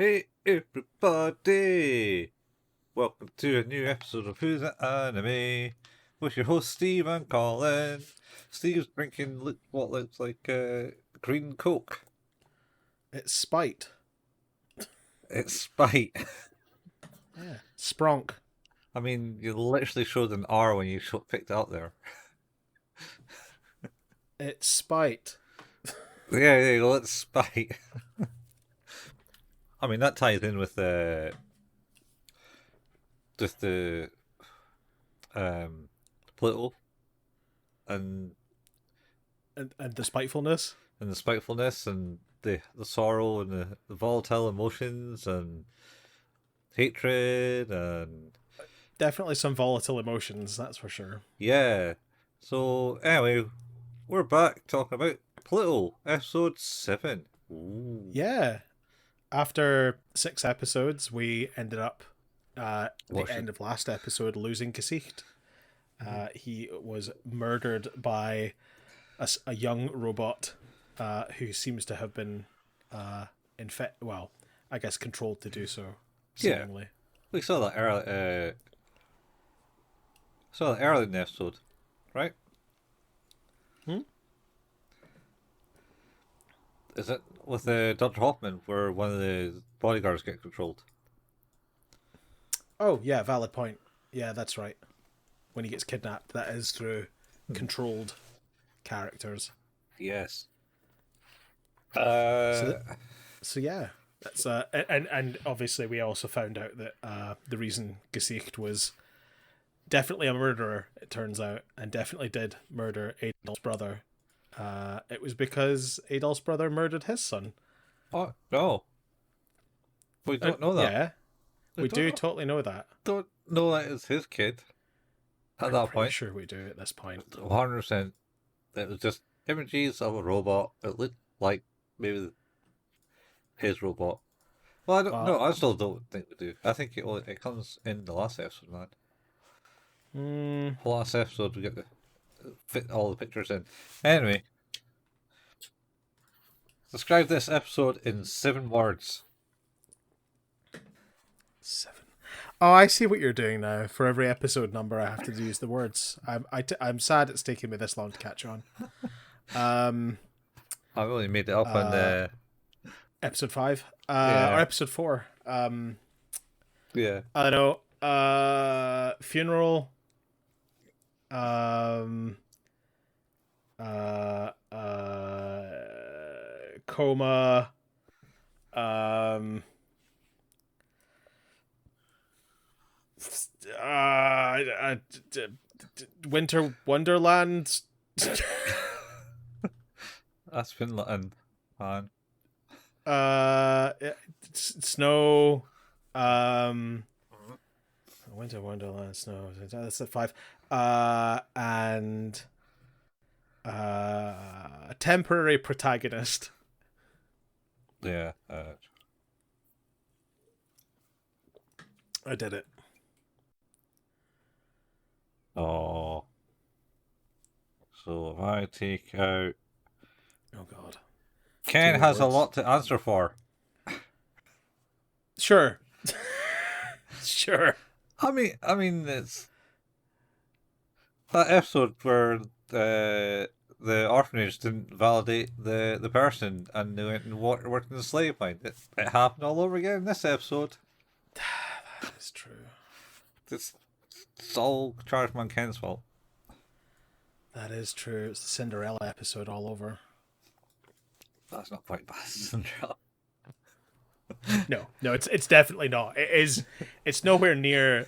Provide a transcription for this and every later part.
Hey everybody! Welcome to a new episode of Who's That Anime? With your host Steve and Colin. Steve's drinking what looks like green Coke. It's spite. It's Spite. Yeah. Spronk. I mean, you literally showed an R when you picked it up there. It's spite. Yeah, it's Spite. I mean, that ties in with just the Pluto and And the spitefulness. the spitefulness and the sorrow and the volatile emotions and hatred and Definitely some volatile emotions, that's for sure. yeah. So anyway, we're back talking about Pluto, episode 7. Ooh. Yeah. After 6 episodes, we ended up at the end of last episode losing Gesicht. He was murdered by a young robot who seems to have been controlled to do so, seemingly. Yeah. We saw that early in the episode, right? Is it with Dr. Hoffman where one of the bodyguards get controlled? Oh, yeah, valid point. Yeah, that's right. When he gets kidnapped, that is through controlled characters. Yes. So yeah, that's and obviously we also found out that the reason Gesicht was definitely a murderer, it turns out, and definitely did murder Adolf's brother. It was because Adolf's brother murdered his son. Oh no, we don't know that. Yeah, we do totally know that. Don't know that it's his kid. At that point, sure we do at this point. 100%. It was just images of a robot. It looked like maybe his robot. Well, I don't know. I still don't think we do. I think it comes in the last episode, man. The last episode we get to fit all the pictures in. Anyway, describe this episode in 7 words. 7. Oh, I see what you're doing now. For every episode number, I have to use the words. I'm sad it's taking me this long to catch on. I've only made it up on the episode 5, or episode 4. Yeah. I don't know. Funeral. Coma. Winter Wonderland. That's Finland, man. Snow. Winter Wonderland, snow. That's at 5. And temporary protagonist. Yeah. I did it. Oh. So if I take out... Oh, God. Ken has a lot to answer for. Sure. Sure. I mean, it's that episode where the orphanage didn't validate the person and they went and worked in the slave mine. It happened all over again in this episode. That is true. It's all Chargeman Ken's fault. That is true. It's the Cinderella episode all over. That's not quite bad, Cinderella. No, it's definitely not. It is. It's nowhere near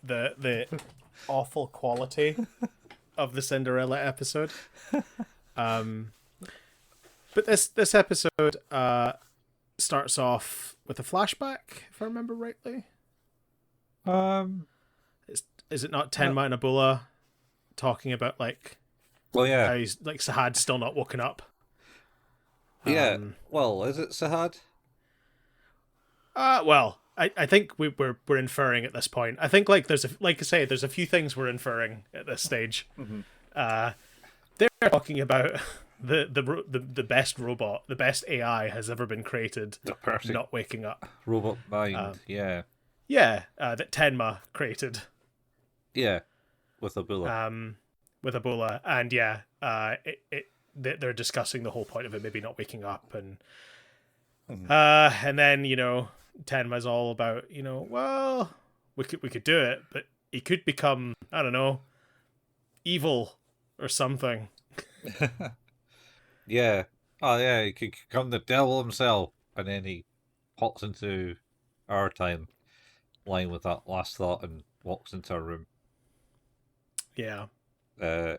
the awful quality of the Cinderella episode. But this episode starts off with a flashback, if I remember rightly. Is it not Tenma and Abula talking about Well, yeah, how he's Sahad's still not woken up? Yeah. Well, is it Sahad? Well, I think we're inferring at this point. I think there's a few things we're inferring at this stage. Mm-hmm. They're talking about the best robot, the best AI has ever been created, The perfect not waking up. robot mind. Yeah. Yeah, that Tenma created Yeah. With a bullet. with Ebola, and they're discussing the whole point of it maybe not waking up, and then Tenma's all about well, we could do it, but he could become, I don't know, evil or something. Yeah. Oh, yeah, he could become the devil himself. And then he pops into our time line with that last thought and walks into our room. Yeah. Uh,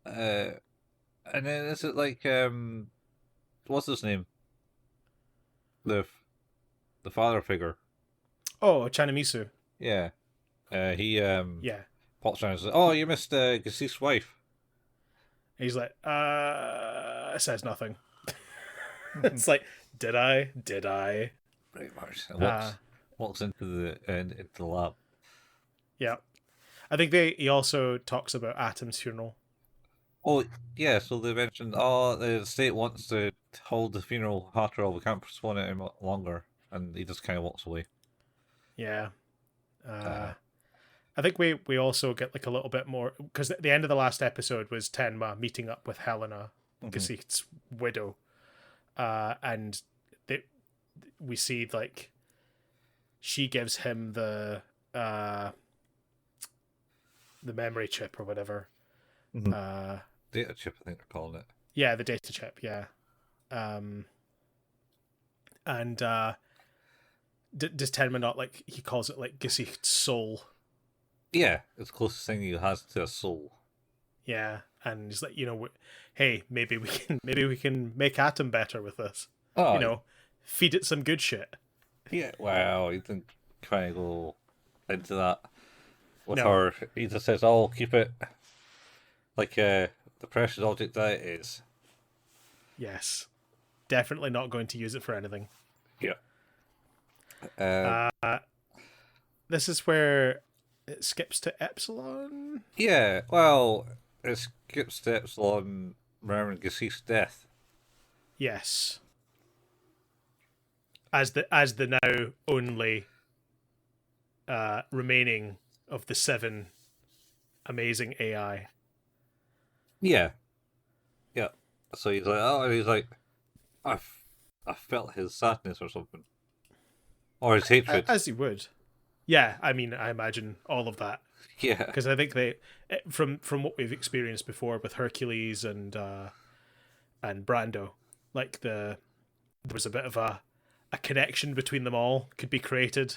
uh, and then is it like, what's his name? The the father figure. Oh, Chanamisu. Yeah. He Yeah. pops around and says, "Oh, you missed Gassif's wife." He's like, says nothing. It's like, did I? Did I? Pretty much. And Uh, walks into the lab. yeah. I think he also talks about Atom's funeral. Oh, yeah, so they mentioned, oh, the state wants to hold the funeral after all, we can't postpone it any longer. And he just kind of walks away. Yeah. Uh, I think we also get like a little bit more, because the end of the last episode was Tenma meeting up with Helena, Gassif's widow, and we see like she gives him the memory chip or whatever. Data chip, I think they're calling it. Yeah, the data chip. Yeah, and does Tenma not, like, he calls it like Gassif's soul? Yeah, it's the closest thing he has to a soul. Yeah, and he's like, hey, maybe we can make Atom better with this. Oh, Feed it some good shit. yeah, wow, he didn't kind of go into that with No. her. He just says, oh, keep it like the precious object that it is. Yes, definitely not going to use it for anything. Yeah. This is where it skips to Epsilon. Yeah, well, it skips to Epsilon remembering Gassif's death. Yes, as the now only remaining of the 7 amazing AI. Yeah. Yeah. So he's like, oh, and he's like, I felt his sadness or something. Or his hatred. As you would. Yeah, I mean, I imagine all of that. Yeah. Because I think from what we've experienced before with Hercules and Brando, like there was a bit of a connection between them all could be created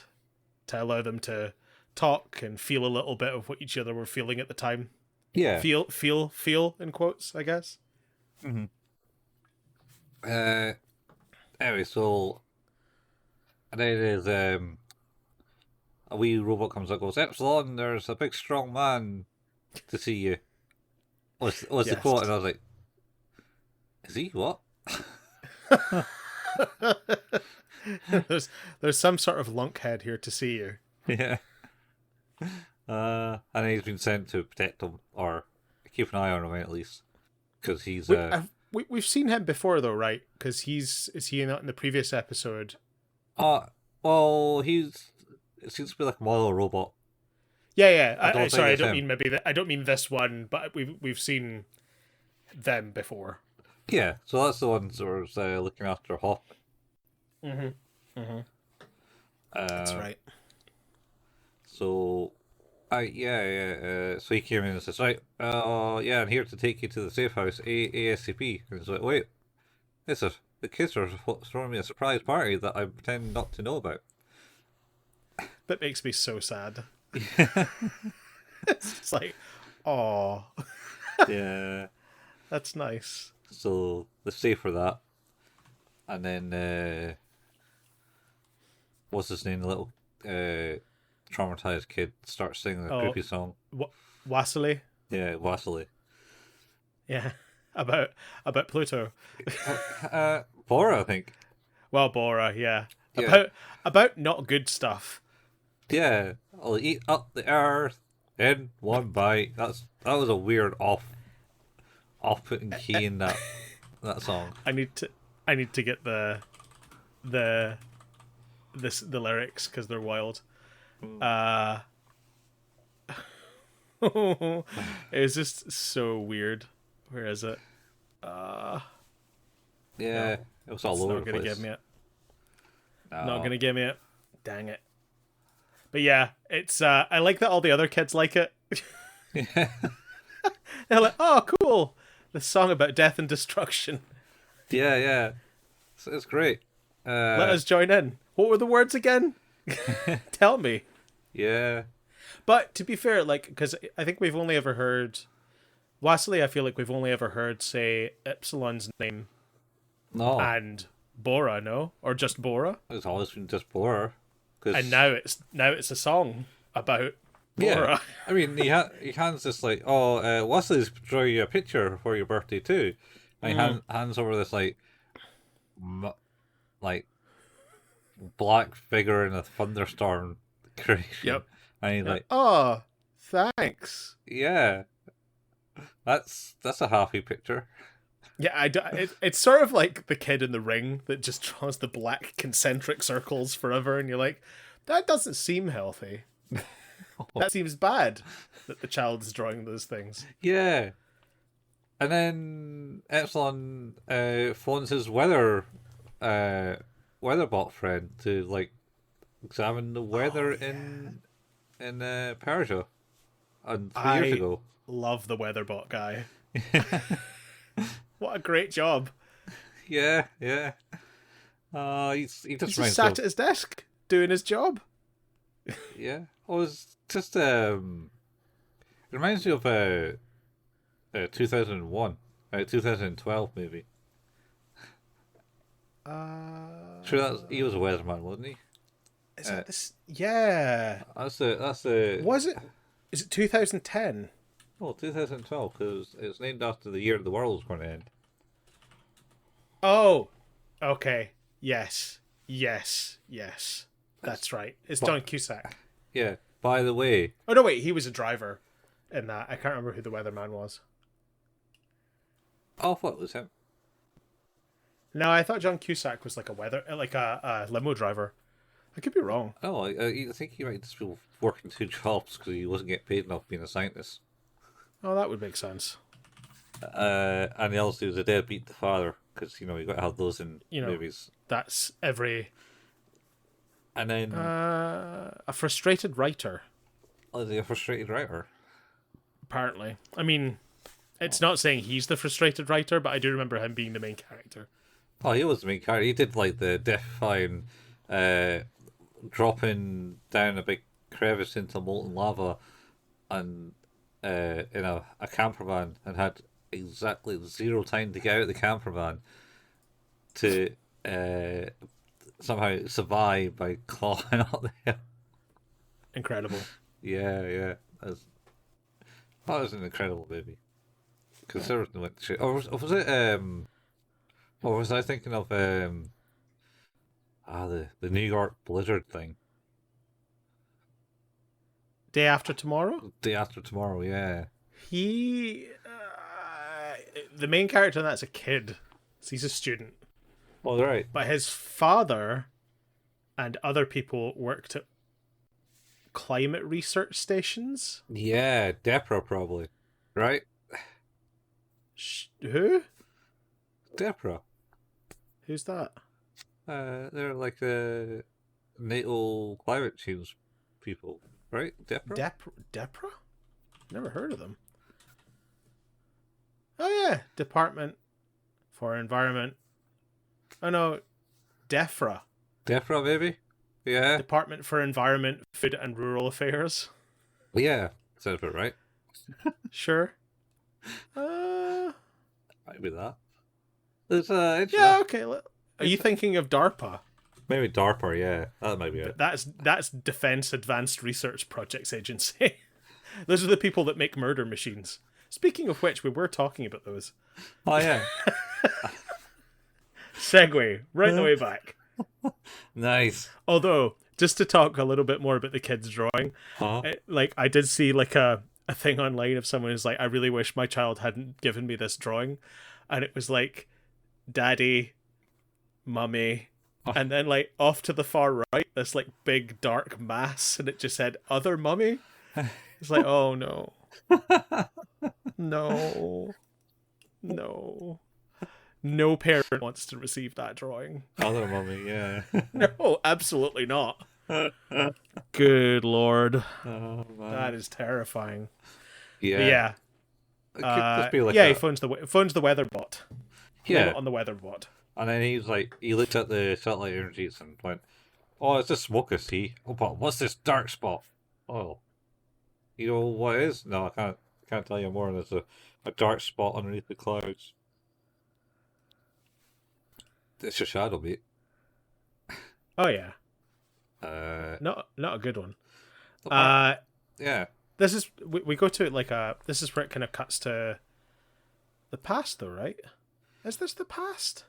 to allow them to talk and feel a little bit of what each other were feeling at the time. Yeah. Feel in quotes, I guess. Anyway, so and then there's a wee robot comes up and goes, Epsilon, there's a big strong man to see you. Was the Yes. quote, and I was like, is he what? there's some sort of lunkhead here to see you. Yeah. And he's been sent to protect him, or keep an eye on him at least, because he's We've seen him before though, right? Because is he not in the previous episode? well, it seems to be like a model robot. Yeah. I don't Sorry, I think don't it's mean maybe I don't mean this one, but we've seen them before. Yeah, so that's the ones that was looking after Hop. That's right. So, so he came in and says, right, yeah, I'm here to take you to the safe house ASAP. And he's like, wait, the kids are throwing me a surprise party that I pretend not to know about. That makes me so sad. It's like, oh, Yeah. that's nice. So they stay for that, and then what's his name? The little traumatized kid starts singing a creepy song. Wasily. Yeah, Vasily. Yeah, about Pluto. Bora, I think. Well, Bora, yeah. Yeah. About not good stuff. Yeah, I'll eat up the earth in one bite. That was a weird off off-putting key in that song. I need to get the lyrics because they're wild. It's just so weird. Where is it? Yeah, it was all over the Not gonna place. give me it. No. Not gonna give me it. Dang it. But yeah, it's I like that all the other kids like it. Yeah, They're like, oh, cool. The song about death and destruction. yeah. It's great. Let us join in. What were the words again? Tell me. Yeah. But to be fair, like, because I think we've only ever heard Wassily, I feel like we've only ever heard say Epsilon's name No, and Bora, no? Or just Bora? it's always been just Bora. And now it's a song about yeah, Bora. I mean, he hands this like, oh, Wesley's drawing you a picture for your birthday too, and he hands over this like black figure in a thunderstorm creation. Yep. And he's like, Oh, thanks. yeah, that's a happy picture. Yeah, it's sort of like the kid in the ring that just draws the black concentric circles forever, and you're like, that doesn't seem healthy. That seems bad that the child is drawing those things. Yeah. And then Epsilon phones his weatherbot friend to like examine the weather in Persia, and 3 years ago. Love the weatherbot guy. What a great job! Yeah. he He's just just sat at his desk doing his job. Yeah. Oh, it's just it reminds me of 2001, 2012 maybe. Sure, he was a weatherman, wasn't he? Is that this? Yeah. That's the. Was it? Is it 2010? Oh, 2012, because it's named after the year the world was going to end. Oh, okay. Yes. That's right. It's John Cusack. Yeah. By the way. Oh no, wait. He was a driver in that. I can't remember who the weatherman was. Oh, I thought it was him. No, I thought John Cusack was like a limo driver. I could be wrong. Oh, I think he might just be working 2 jobs because he wasn't getting paid enough being a scientist. Oh, that would make sense. And the other dude was a deadbeat the father, because you got to have those in movies. That's every. And then a frustrated writer. Oh, is he a frustrated writer? Apparently, I mean, it's not saying he's the frustrated writer, but I do remember him being the main character. Oh, he was the main character. He did like the death-defying dropping down a big crevice into molten lava, and in a camper van, and had exactly 0 time to get out of the camper van to somehow survive by clawing up the hill. Incredible. Yeah. That was an incredible movie. Because everything went to shit. Or was it or was I thinking of the New York blizzard thing? Day After Tomorrow? Day After Tomorrow, yeah. He the main character in that's a kid. So he's a student. Well, right. But his father and other people worked at climate research stations. Yeah, DEPRA probably. Right? Who? DEPRA. Who's that? They're like NATO climate change people, right? DEPRA? DEPRA? Never heard of them. Oh yeah, Department for Environment. Oh no, DEFRA. DEPRA, maybe? Yeah. Department for Environment, Food and Rural Affairs. Yeah, sounds about right. Sure. Might be that. There's yeah, okay. Are you thinking of DARPA? Maybe DARPA, yeah. That might be it. That's Defense Advanced Research Projects Agency. Those are the people that make murder machines. Speaking of which, we were talking about those. Oh, yeah. Segue, right the way back. Nice. Although, just to talk a little bit more about the kids' drawing, Huh? I did see like a a thing online of someone who's like, I really wish my child hadn't given me this drawing, and it was like, daddy, mummy, and then like off to the far right, this like big dark mass, and it just said other mummy. It's like, oh no, no, no. No parent wants to receive that drawing. Other mummy, yeah. No, absolutely not. Good lord. Oh That man. is terrifying. But Yeah. yeah. It could just be like Yeah, he a phones the weather bot. Blame yeah. it on the weather bot. And then he's like, he looked at the satellite energies and went, "Oh, it's just smoke I see. Oh, but what's this dark spot? Oh, you know what it is? No, I can't tell you more. There's a dark spot underneath the clouds. It's a shadow, mate. Oh yeah. Uh, Not a good one. yeah. This is we go to like this is where it kind of cuts to the past though, right? Is this the past?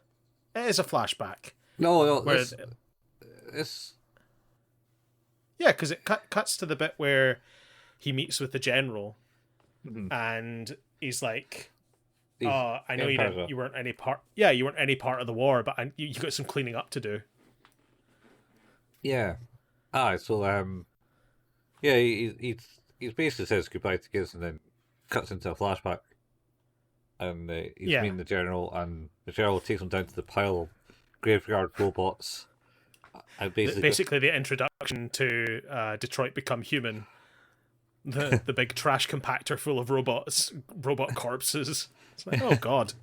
It is a flashback. No, Where it's yeah, because it cuts to the bit where he meets with the general, mhm. and he's like, He's "Oh, I know Empire. you weren't any part. Yeah, you weren't any part of the war, but you got some cleaning up to do." Yeah. So yeah, he's basically says goodbye to kids and then cuts into a flashback, and he's Yeah, meeting the general, and the general takes him down to the pile of graveyard robots, and basically basically the introduction to Detroit Become Human, the big trash compactor full of robot corpses. It's like, oh god,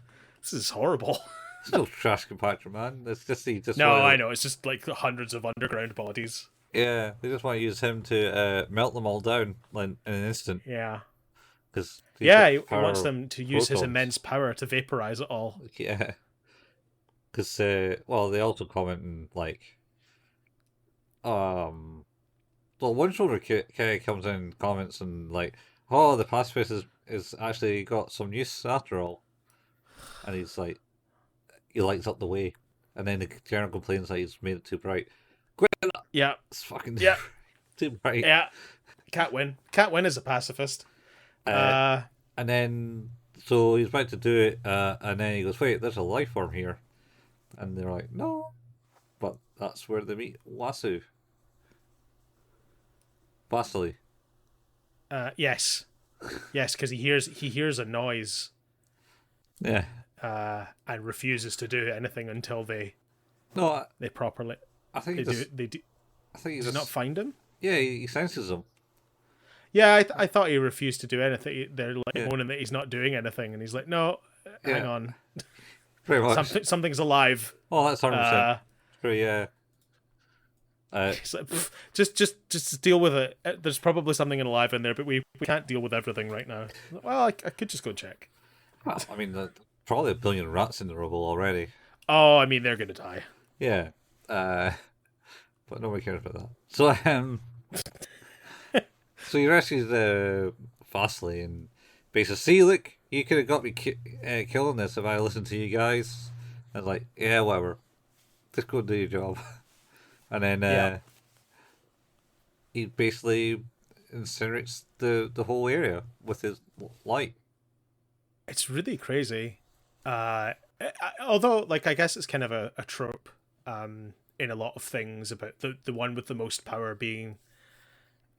this is horrible. it's no trash compactor, man. It's just he just No, wanted, I know, it's just like hundreds of underground bodies. yeah, they just want to use him to melt them all down in an instant Yeah. because Yeah, he wants them to use his immense power to vaporize it all. Yeah, because well, they also comment and like well, one shoulder comes in and comments and like, oh, the pacifist is actually got some use after all, and he's like, he lights up the way, and then the general complains that he's made it too bright. Quit it up! Yeah, It's fucking yeah, too bright. yeah. Can't win. Can't win as a pacifist. Uh, and then so he's about to do it, and then he goes, wait, there's a life form here, and they're like, no, but that's where they meet Vasily. Yes, yes, because he hears a noise, Yeah. and refuses to do anything until No, they properly I think they he just. do. I think he Does just. not find him. Yeah, he senses them. Yeah, I thought he refused to do anything. They're like Yeah. moaning that he's not doing anything, and he's like, "No, hang Yeah. on, Pretty much. something's alive." Oh, that's 100%. Pretty, yeah. He's like, just deal with it. There's probably something alive in there, but we can't deal with everything right now. Well, I could just go check. Well, I mean, there's probably a billion rats in the rubble already. Oh, I mean, they're gonna die. Yeah. But nobody cares about that. So, so he rescues Vasily and basically, see, look, you could have got me killing this if I listened to you guys. I was like, yeah, whatever. Just go do your job. And then Yeah. he basically incinerates the whole area with his light. It's really crazy. Although, like, I guess it's kind of a trope in a lot of things about the one with the most power being.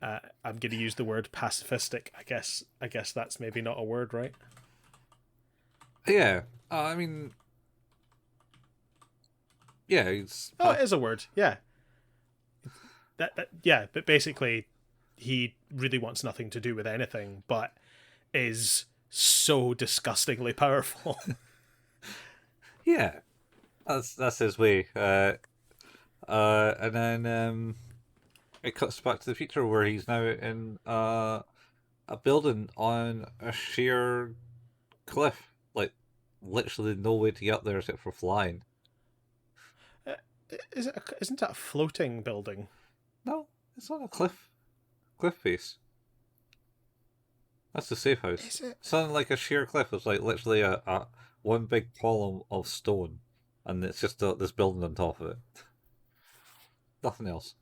I'm going to use the word pacifistic. I guess that's maybe not a word, right? Yeah, I mean, yeah, it's Oh, it is a word. Yeah. Yeah, but basically, he really wants nothing to do with anything, but is so disgustingly powerful. yeah, that's his way. And then it cuts back to the future where he's now in a building on a sheer cliff, like literally no way to get up there except for flying. Isn't that a floating building? No, it's not a cliff face. That's the safe house. Is it? It's not like a sheer cliff. It's like literally a one big column of stone, and it's just this building on top of it. Nothing else.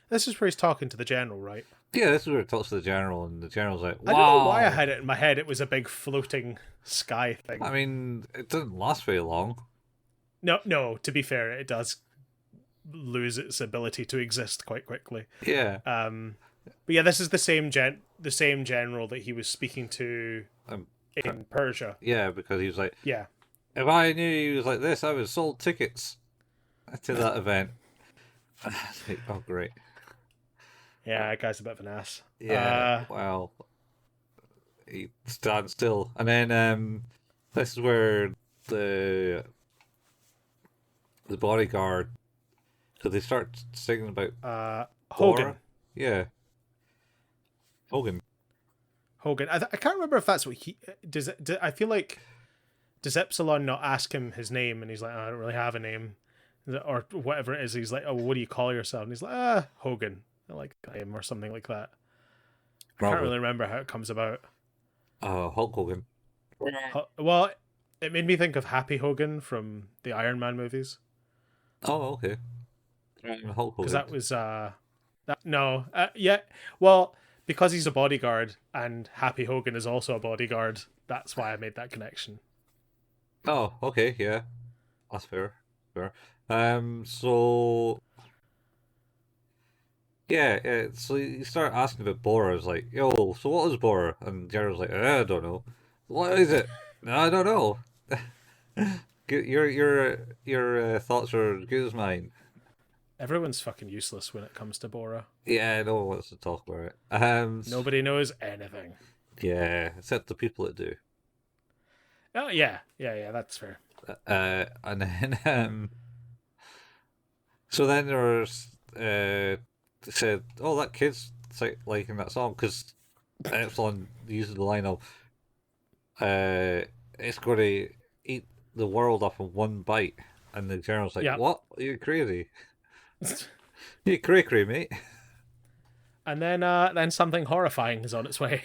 This is where he's talking to the general, right? Yeah, this is where it talks to the general, and the general's like, I don't know why I "Wow." had it in my head. It was a big floating sky I thing. mean, it didn't last very long. No, no. To be fair, it does lose its ability to exist quite quickly. Yeah. Um, but yeah, this is the same general that he was speaking to Um, in Persia. yeah, because he was like, Yeah, if I knew he was like this, I would have sold tickets to that event. Like, oh, great. yeah, that guy's a bit of an ass. Yeah, well, he stands still. And then this is where the the bodyguard, so they start singing about Bora. Hogan. Yeah, Hogan. Hogan. I can't remember if that's what he does. I feel like does Epsilon not ask him his name, and he's like, oh, I don't really have a name, or whatever it is. He's like, oh, what do you call yourself? And he's like, Hogan. I like him or something like that. I can't Probably. really remember how it comes about. Hulk Hogan. Well, it made me think of Happy Hogan from the Iron Man movies Oh, okay. Hulk because Hogan. that was that no yeah well because he's a bodyguard and Happy Hogan is also a bodyguard. That's why I made that connection. Oh, okay, yeah. That's fair. Fair. So yeah, so you start asking about Bora. It's like, yo, so what is Bora? And Jared's like, I don't know. What is it? I don't know. Your thoughts are as good as mine. Everyone's fucking useless when it comes to Bora. Yeah, no one wants to talk about it. Nobody knows anything. Yeah, except the people that do. Oh yeah, that's fair. And then so then there's said, oh, that kid's liking that song because Epsilon uses the line of, it's going to eat the world up in one bite, and the general's like, Yeah. what? Are you crazy? You cray cray, mate. And then something horrifying is on its way.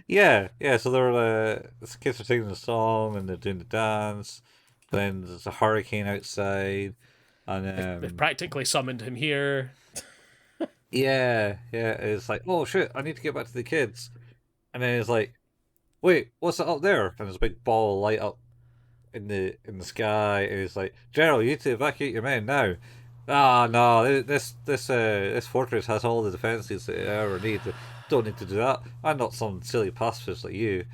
Yeah, yeah. So they're the kids are singing the song and they're doing the dance. Then there's a hurricane outside, and They've practically summoned him here. yeah, yeah. It's like, oh shit, I need to get back to the kids. And then it's like, wait, what's that up there? And there's a big ball of light up in the sky. And it's like, Gerald, you need to evacuate your men now. Ah, no, this fortress has all the defenses that I ever need. Don't need to do that. I'm not some silly pacifist like you.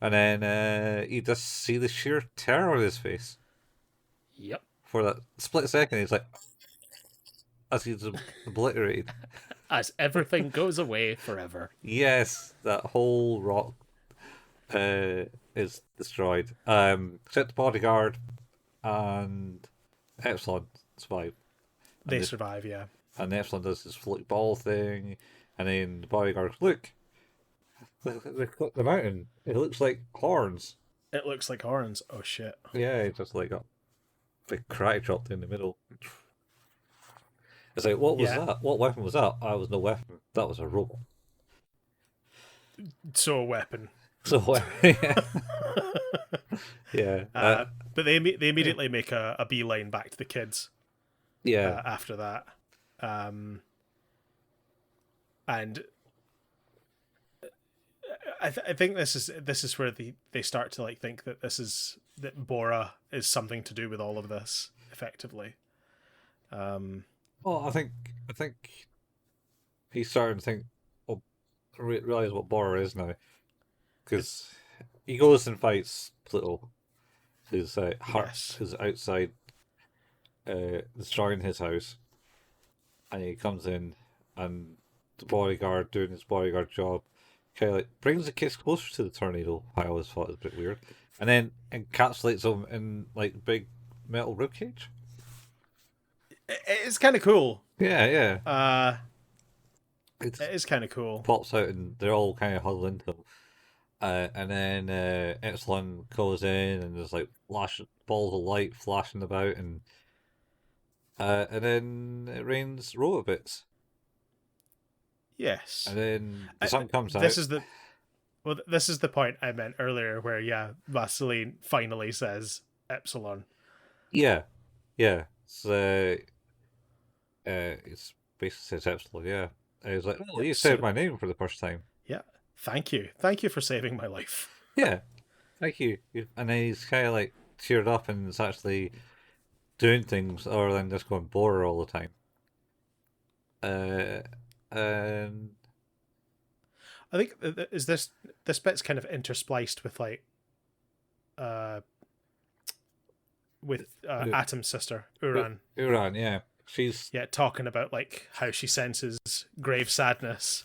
And then you just see the sheer terror on his face Yep. for that split second. He's like, as he's obliterated. As everything goes away forever. Yes, that whole rock is destroyed. Except the bodyguard and Epsilon survive. And They survive, yeah. and Epsilon does this floaty ball thing, and then the bodyguard goes, look, the mountain. It looks like horns. It looks like horns. Oh shit. Yeah, it just like got big crack dropped in the middle. It's like, what was Yeah. that? What weapon was that? I was no weapon. That was a robot. So a weapon. So yeah, yeah, But they immediately make a beeline back to the kids yeah. after that. And I think this is where they start to like think that that Bora is something to do with all of this effectively. Well, I think he's starting to think, well, realize what Bora is now, because he goes and fights Pluto, who's Yes. who's outside, destroying his house, and he comes in, and the bodyguard doing his bodyguard job, kind of like brings the kids closer to the tornado. I always thought it was a bit weird, and then encapsulates them in like big metal ribcage. It's kind of cool. Yeah, yeah. It is kind of cool. Pops out and they're all kind of huddled into him. And then Epsilon goes in and there's like balls of light flashing about, and then it rains robot bits. Yes. And then the sun comes This out. is the this is the point I meant earlier, where Vaseline finally says Epsilon. Yeah, yeah. So it's basically says Epsilon. Yeah. And he's like, "Oh, Yep, you said so my name for the first time." yeah, thank you for saving my life. Yeah, thank you. And then he's kind of like cheered up and is actually doing things other than just going bore all the time. Uh, and I think is this bit's kind of interspliced with like uh Atom's sister Uran. Uran, yeah, she's Yeah, talking about like how she senses grave sadness.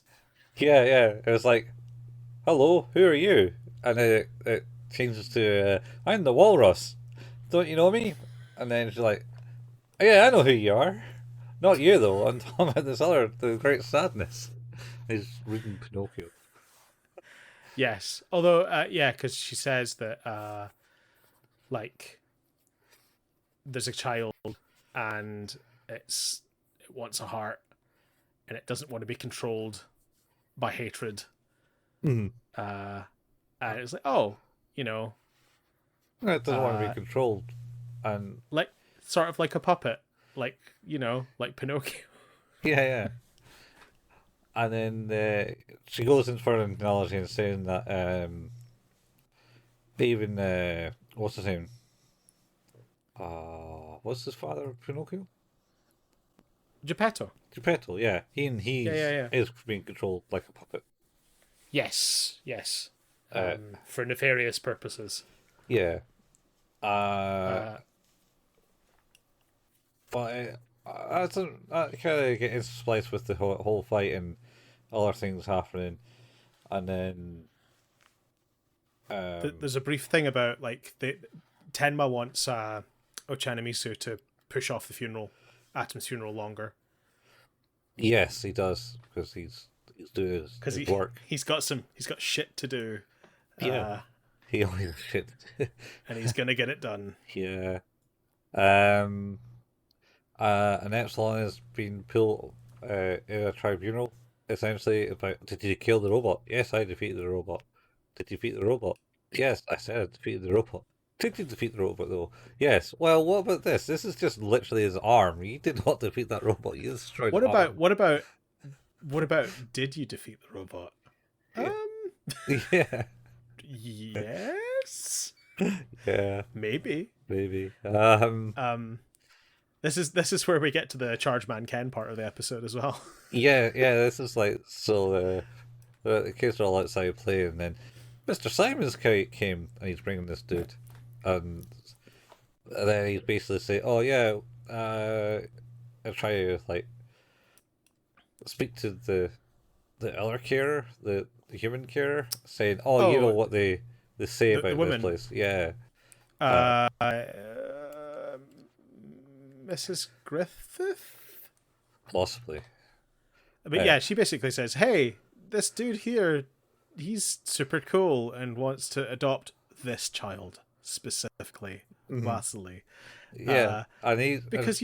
yeah. It was like, "Hello, who are you?" And it changes to, "I'm the Walrus. Don't you know me?" And then she's like, "Oh, yeah, I know who you are. Not you though. I'm talking about this other, the Great Sadness." He's reading Pinocchio. Yes, although yeah, because she says that like there's a child and it wants a heart and it doesn't want to be controlled by hatred. Mm. Uh, and it's like, oh, you know, It doesn't want to be uh, controlled, and like sort of like a puppet, like like Pinocchio. yeah. And then she goes into further analogy and saying that even what's his name? What's his father? Pinocchio? Geppetto. Geppetto. Yeah, Yeah, yeah, yeah. is being controlled like a puppet. Yes, yes. Uh, For nefarious purposes. yeah. Uh, Uh, but I kind of get spliced with the whole fight and other things happening, and then there's a brief thing about like Tenma wants Ochanamisu to push off the funeral, Atom's funeral, longer yes, he does because he's doing because his work. he's got shit to do, Yeah, he only has shit. and he's gonna get it done. Yeah. Um. An Epsilon has been put in a tribunal. Essentially, about did you kill the robot? Yes, I defeated the robot. Did you defeat the robot? Yes, I said I defeated the robot. Did you defeat the robot though? Yes. Well, what about this? This is just literally his arm. You did not defeat that robot. You destroyed What the about arm. did you defeat the robot? Yeah. Um, Yeah. yes, Yeah. maybe. Maybe. This is where we get to the Charge Man Ken part of the episode as well. Yeah. Yeah. This is like so. The kids are all outside playing, and then Mr. Simons came and he's bringing this dude, and then he's basically saying, "Oh yeah, I try to like speak to the other carer, the human carer, saying, oh, you know Oh, what they say the about this woman, place, yeah, uh, uh, Mrs. Griffith. possibly, But yeah, she basically says, "Hey, this dude here, he's super cool and wants to adopt this child specifically, mhm, Vasily, yeah, and because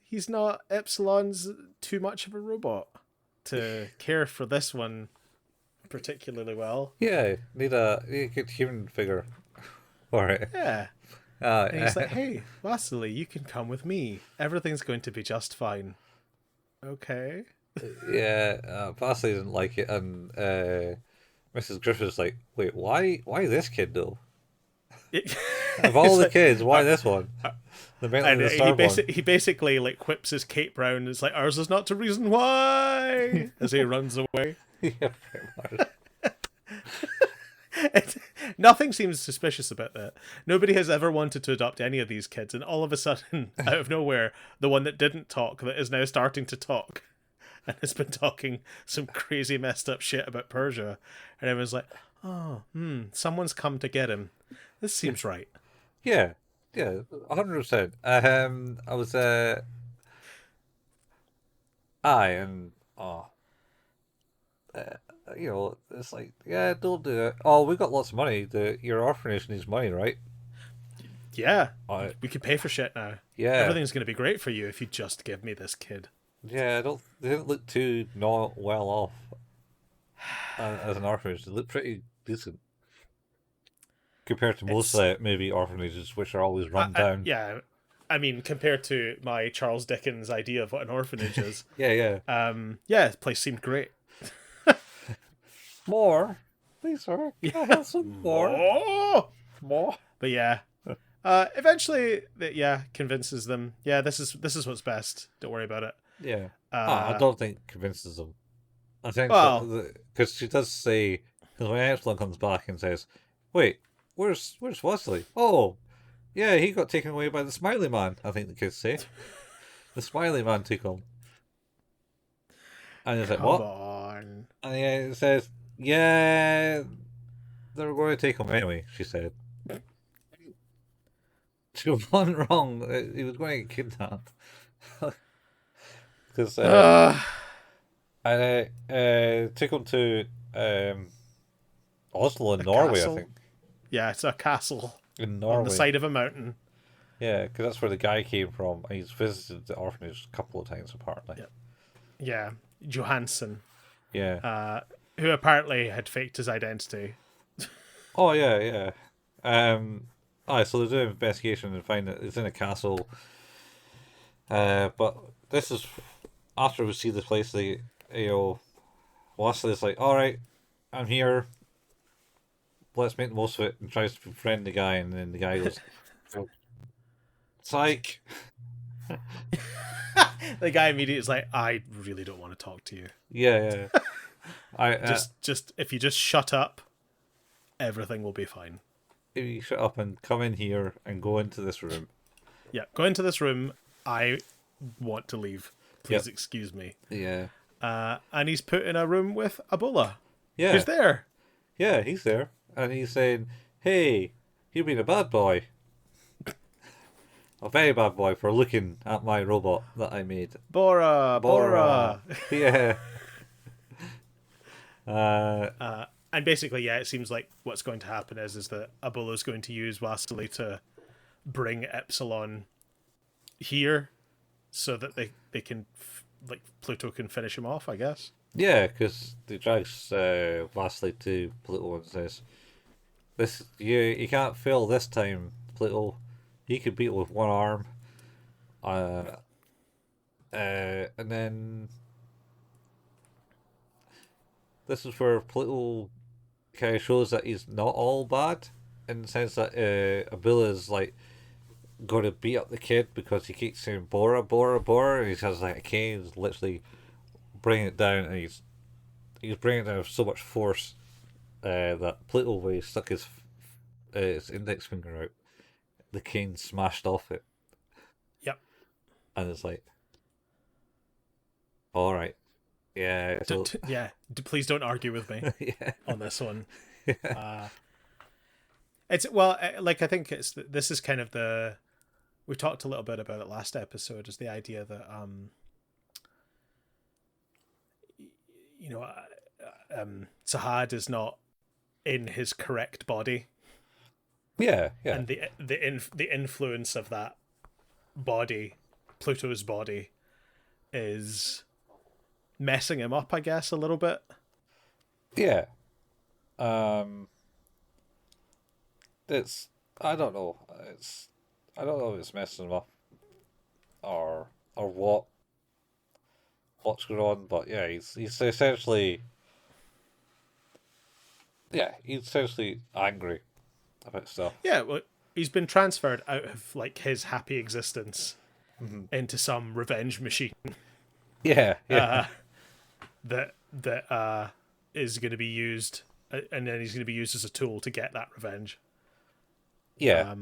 he's not Epsilon's too much of a robot to care for this one particularly well." yeah, need a good human figure for it. Yeah. And Uh, he's like, "Hey, Vasily, you can come with me. Everything's going to be just fine." Okay. yeah, Vasily didn't like it, and Mrs. Griffith's like, wait, why this kid though? Of all It's the like, kids, why this one? The mentally and disturbed one. he basically like whips his cape round and it's like, "Ours is not the reason why," as he runs away. Yeah, pretty much. Nothing seems suspicious about that. Nobody has ever wanted to adopt any of these kids, and all of a sudden, out of nowhere, the one that didn't talk, that is now starting to talk, and has been talking some crazy messed up shit about Persia, and everyone's like, "Oh, someone's come to get him. This seems right." Yeah, yeah, 100%. I was and uh, it's like, yeah, don't do it. Oh, we got lots of money. Your orphanage needs money, right? Yeah, I we could pay for shit now. Yeah, Everything's going to be great for you if you just give me this kid. yeah. I don't. They didn't look too not well off as an orphanage. They look pretty decent compared to most It's maybe orphanages, which are always run down. yeah, I mean, compared to my Charles Dickens idea of what an orphanage is, Yeah. yeah, this place seemed great. More, please, sir. Can I Yeah, have some more? more. More. But yeah, eventually, yeah, convinces them. Yeah, this is what's best. Don't worry about it. Yeah. I Uh, don't think convinces them. I think well, because she does say, because when Epsilon comes back and says, "Wait, where's Wesley? Oh, yeah, he got taken away by the Smiley Man." I think the kids say the Smiley Man took him, and he's like, come "What?" on. And he says, "Yeah, they were going to take him anyway." She said, "She was one wrong. He was going to get kidnapped." Because Uh, and took him to um, Oslo in a Norway, I castle. think. Yeah, it's a castle In on the Norway. side of a mountain. Yeah, because that's where the guy came from. And he's visited the orphanage a couple of times, apparently. Yeah, yeah, Johansson, Yeah. who apparently had faked his identity. Oh, yeah. So they do an investigation and find that it's in a castle. But this is after we see this place. Wesley's like, "All right, I'm here. Let's make the most of it," and tries to befriend the guy, and then the guy goes, "Psych." The guy immediately is like, "I really don't want to talk to you. Yeah. I Just if you just shut up, everything will be fine." if you shut up and come in here and go into this room. Yeah, go into this room. I want to leave. Please Yep. excuse me. Yeah. And he's put in a room with Ebola. Yeah. Who's there? Yeah, he's there. And he's saying, "Hey, you've been a bad boy. A very bad boy for looking at my robot that I made." Bora. Yeah. Uh, And basically, yeah, it seems like what's going to happen is that Ebola's going to use Wesley to bring Epsilon here so that they can, like, Pluto can finish him off, I guess. yeah, because he drags Wesley to Pluto and says, "This you can't fail this time, Pluto. He could beat it with one arm." And then this is where Pluto kind of shows that he's not all bad, in the sense that Abila is like going to beat up the kid because he keeps saying "Bora, Bora, Bora," and he has like a cane, he's literally bringing it down, and he's bringing it down with so much force that Pluto, when he stuck his index finger out, the cane smashed off it, Yep. and it's like, all right, yeah, so Yeah, please don't argue with me yeah, on this one. It's well, like I think this is kind of the we talked a little bit about it last episode. Is the idea that you know Sahad is not in his correct body, yeah. and the influence of that body, Pluto's body, is messing him up, I guess, a little bit. Yeah. It's I don't know. I don't know if it's messing them up or what's going on, but yeah, he's essentially angry about stuff. Yeah, well, he's been transferred out of like his happy existence into some revenge machine Yeah. that is going to be used, and then he's going to be used as a tool to get that revenge. Yeah.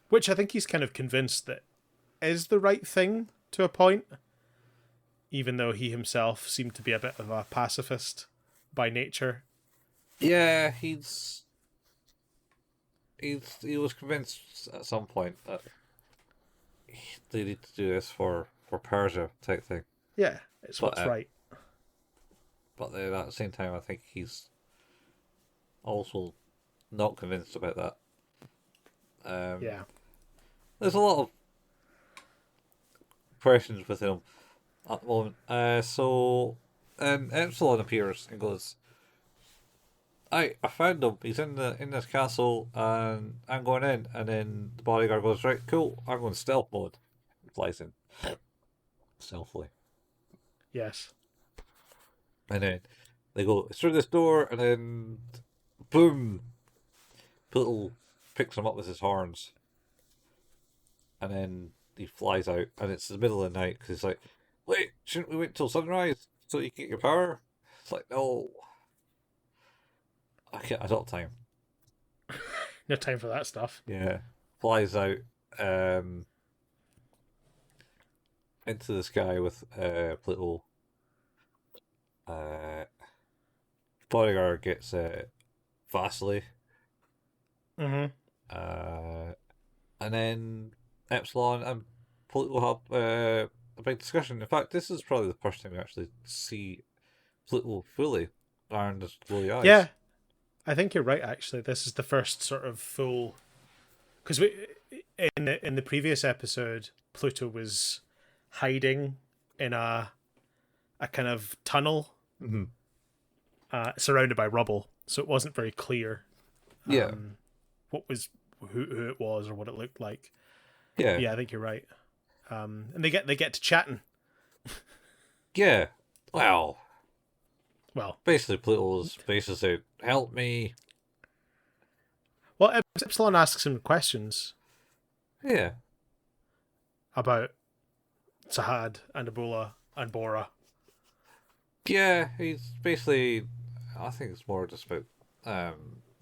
Which I think he's kind of convinced that is the right thing to a point, even though he himself seemed to be a bit of a pacifist by nature. Yeah, he was convinced at some point that they need to do this for Persia type thing. Yeah, it's But, what's right. But then at the same time, I think he's also not convinced about that. Yeah. There's a lot of questions with him at the moment. So, Epsilon appears and goes, I found him. He's in this castle, and I'm going in. And then the bodyguard goes, right, cool. I'm going stealth mode. He flies in stealthily, Yes. and then they go through this door, and then boom, Pluto picks him up with his horns, and then he flies out, and it's the middle of the night because he's like, wait, shouldn't we wait till sunrise so you can get your power? It's like, no, I can't. I don't have time. No time for that stuff. Yeah, flies out into the sky with Pluto. Uh, bodyguard gets Vasily, Mm-hmm. uh, and then Epsilon and Pluto have a big discussion. In fact, this is probably the first time we actually see Pluto fully ironed his glowy eyes. Yeah, I think you're right. Actually, this is the first sort of full, because we in the previous episode, Pluto was hiding in a kind of tunnel, Mm-hmm. surrounded by rubble, so it wasn't very clear Yeah, what was who it was or what it looked like. yeah, Yeah, I think you're right. And they get to chatting. yeah. Wow. Well, Basically, Pluto's basically said, "Help me." well, Epsilon asks him questions Yeah, about Sahad and Ebola and Bora. yeah. He's basically. I think it's more just about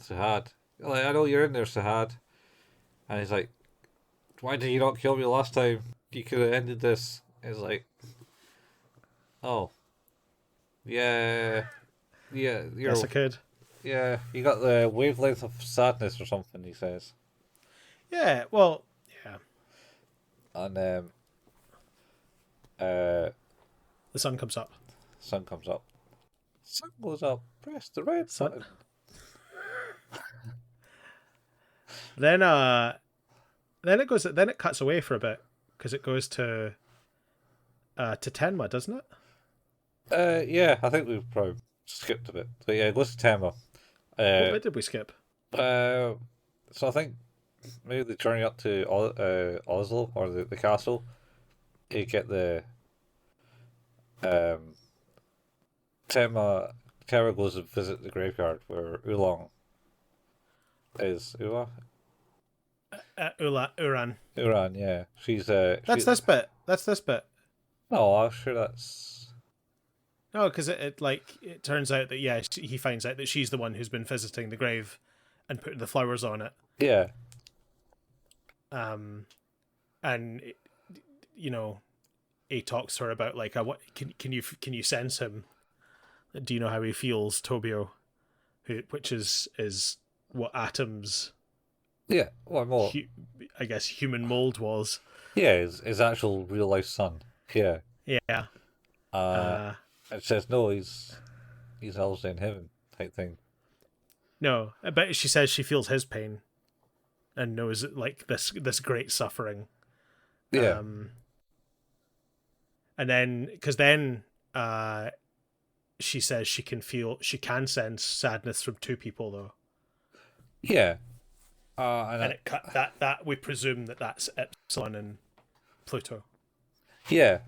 Sahad. Like, I know you're in there, Sahad, and he's like, "Why did you not kill me last time? You could have ended this." It's like, "Oh, yeah, yeah, Yes, I could. yeah, you got the wavelength of sadness or something." He says, Yeah, well, yeah. and uh, The sun comes up. sun comes up. Sun goes up. Press the red Sun. button. Then it goes. Then it cuts away for a bit because it goes to Tenma, doesn't it? Yeah, I think we've probably skipped a bit, but yeah, it goes to Tenma. What bit did we skip? So I think maybe the journey up to Oslo or the castle, you get the um Tara goes to visit the graveyard where Oolong is. Uran. Uran, yeah. She's That's this bit. That's this bit. No, I'm sure that's No, because it turns out that he finds out that she's the one who's been visiting the grave and putting the flowers on it. yeah. And he talks to her about like, what can you sense him? Do you know how he feels, Tobio? Which is what Atom's, Yeah. Well, more. I guess, human mold was. Yeah, his actual real life son. Yeah. Yeah. It says no, he's also in heaven type thing. No, but she says she feels his pain and knows like this great suffering. Yeah. And then because then she says she can sense sadness from two people though. Yeah. And it cut that we presume that's Epsilon and Pluto. Yeah.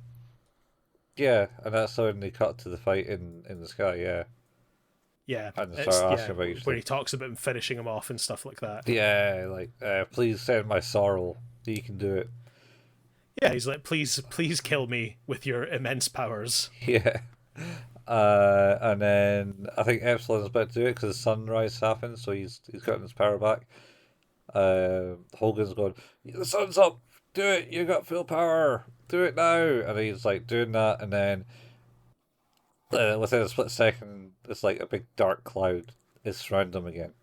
Yeah, and that's when they cut to the fight in the sky, yeah. Yeah, And they start asking about where he talks about him finishing him off and stuff like that. Yeah, like, please send my sorrow. You can do it. Yeah, he's like, please kill me with your immense powers. Yeah. And then I think Epsilon's about to do it because sunrise happens, so he's gotten his power back. Hogan's going, the sun's up, do it, you got full power, do it now. And he's like doing that, and then within a split second, it's like a big dark cloud is surrounding him again.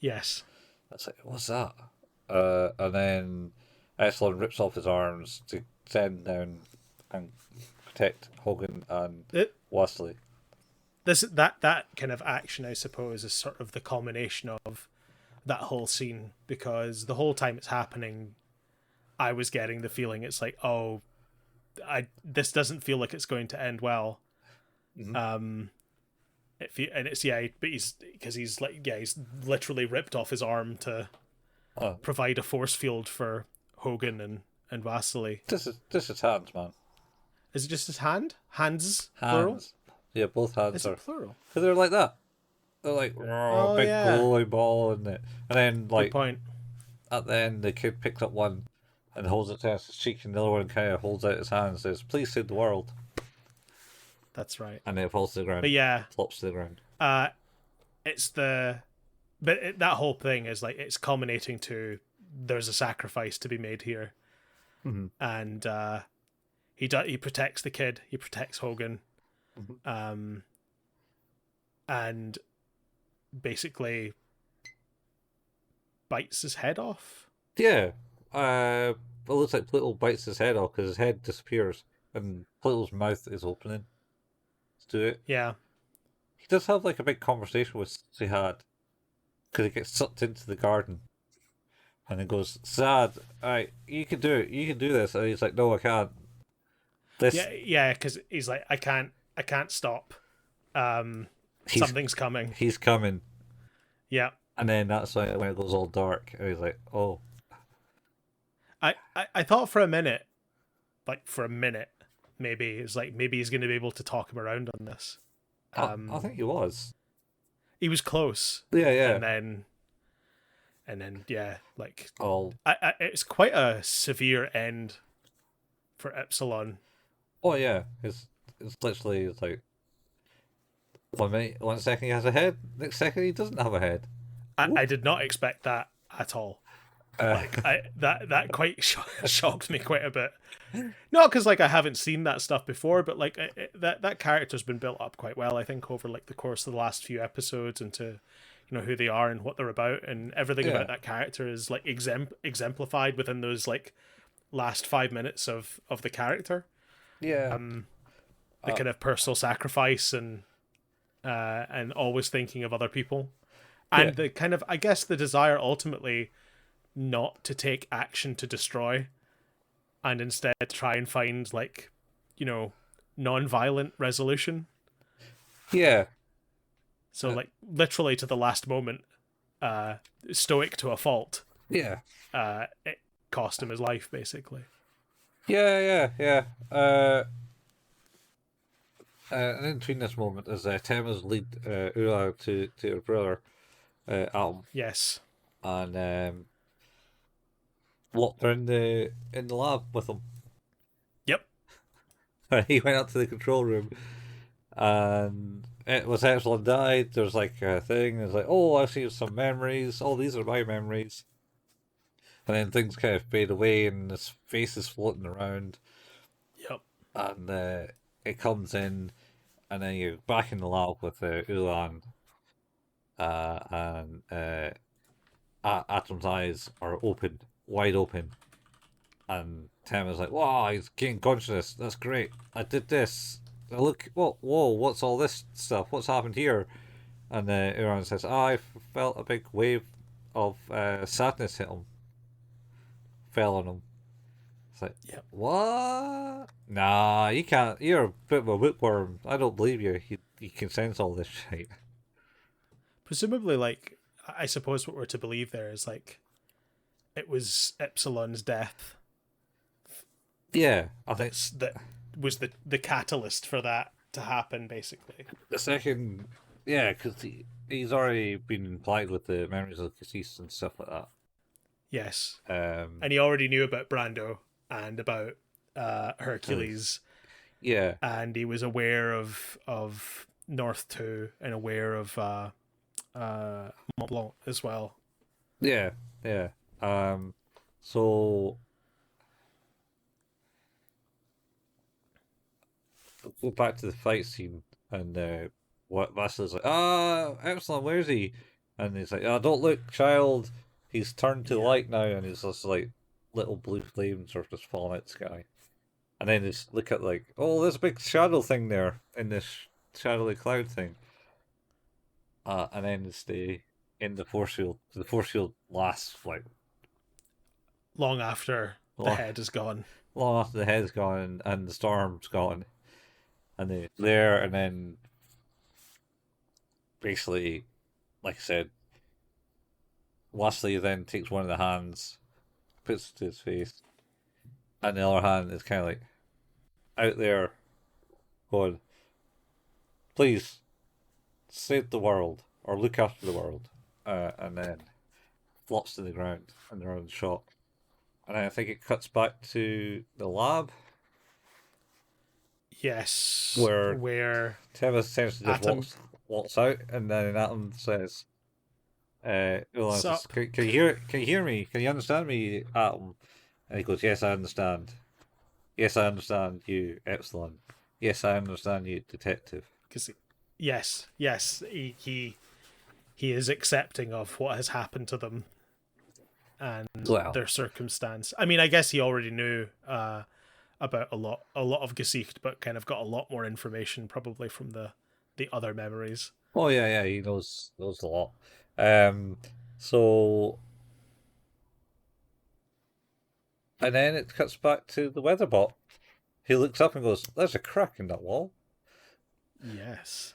Yes. It's like, what's that? And then Epsilon rips off his arms to send down and protect Hogan and Wesley. That kind of action, I suppose, is sort of the culmination of that whole scene, because the whole time it's happening, I was getting the feeling it's like, oh, this doesn't feel like it's going to end well. Mm-hmm. And it's but he's like he's literally ripped off his arm to Oh, provide a force field for Hogan and Vasily. this is hands, man. Is it just his hand? Hands plural? Hands. Yeah, both hands Is are. it plural? Because they're like that. They're like, Oh big yeah. glowing ball, and then Good like point. at the end, the kid picks up one and holds it to his cheek, and the other one kind of holds out his hand and says, "Please save the world." That's right. And then it falls to the ground. But yeah, Flops to the ground. it's that whole thing is like it's culminating to there's a sacrifice to be made here, and he protects the kid, he protects Hogan, and basically bites his head off. Yeah. It looks like Pluto bites his head off because his head disappears and Pluto's mouth is opening to it. Yeah, He does have like a big conversation with Sad because he gets sucked into the garden. And he goes, "Sad, alright, you can do it. You can do this." And he's like, "No, I can't." yeah, because he's like, I can't stop. Something's coming. He's coming. Yeah. And then that's when it goes all dark. And he's like, "Oh." I thought for a minute, maybe it's like maybe he's going to be able to talk him around on this. I think he was. He was close. Yeah. And then yeah, like it's quite a severe end for Epsilon. Oh yeah, it's literally it's like 1 minute, 1 second he has a head, next second he doesn't have a head. I did not expect that at all. That quite shocked me quite a bit. Not because like I haven't seen that stuff before, but like that character's been built up quite well, I think, over like the course of the last few episodes, into who they are and what they're about, and everything about that character is like exemplified within those like last 5 minutes of the character. Yeah. The kind of personal sacrifice and always thinking of other people, and the kind of, I guess, the desire ultimately not to take action to destroy, and instead try and find like non-violent resolution. Yeah. So like literally to the last moment, stoic to a fault. Yeah. It cost him his life basically. Yeah. And in between this moment is Tenma's lead Ula to her brother, Atom. Yes. And locked her in the lab with him. Yep. He went up to the control room, and it was Epsilon died. There's like a thing. It's like, oh, I see some memories. Oh, these are my memories. And then things kind of fade away, and his face is floating around. Yep. And it comes in, and then you're back in the lab with Ulan. And Atom's eyes are open, wide open. And Tenma's like, wow, he's gaining consciousness. That's great. I did this. Look, whoa, what's all this stuff? What's happened here? And Uran says, I felt a big wave of sadness hit him. Fell on him. It's like, Yep. What? Nah, you can't. You're a bit of a bookworm. I don't believe you. You can sense all this shit. Presumably, like, I suppose what we're to believe there is like it was Epsilon's death. Yeah, I think that was the catalyst for that to happen, basically. the second, yeah, because he's already been implied with the memories of Cassis and stuff like that. Yes. And he already knew about Brando and about Hercules. Yeah. And he was aware of North 2 and aware of Mont Blanc as well. Yeah. So go back to the fight scene, and what Vasily's like, Epsilon, where's he? And he's like, don't look, child. He's turned to light now, and it's just like little blue flames are just falling out the sky. And then just look at like, oh, there's a big shadow thing there in this shadowy cloud thing. And then it's in the force field. The force field lasts like long after the head is gone. Long after the head's gone and the storm's gone. And they're there, and then basically, like I said, Wesley then takes one of the hands, puts it to his face, and the other hand is kind of like out there going, please save the world or look after the world, and then flops to the ground and they're on shot. And I think it cuts back to the lab Yes, where where Tenma essentially just Atom. walks out, and then Atom says, Ulan says, Sup? can you hear me? Can you understand me, Atom?" And he goes, "Yes, I understand. Yes, I understand you, Epsilon. Yes, I understand you, Detective." Because yes, he is accepting of what has happened to them and Well, their circumstance. I mean, I guess he already knew about a lot of Gesicht, but kind of got a lot more information probably from the other memories. oh yeah, he knows a lot. Um, so and then it cuts back to the weatherbot. He looks up and goes, "There's a crack in that wall." Yes.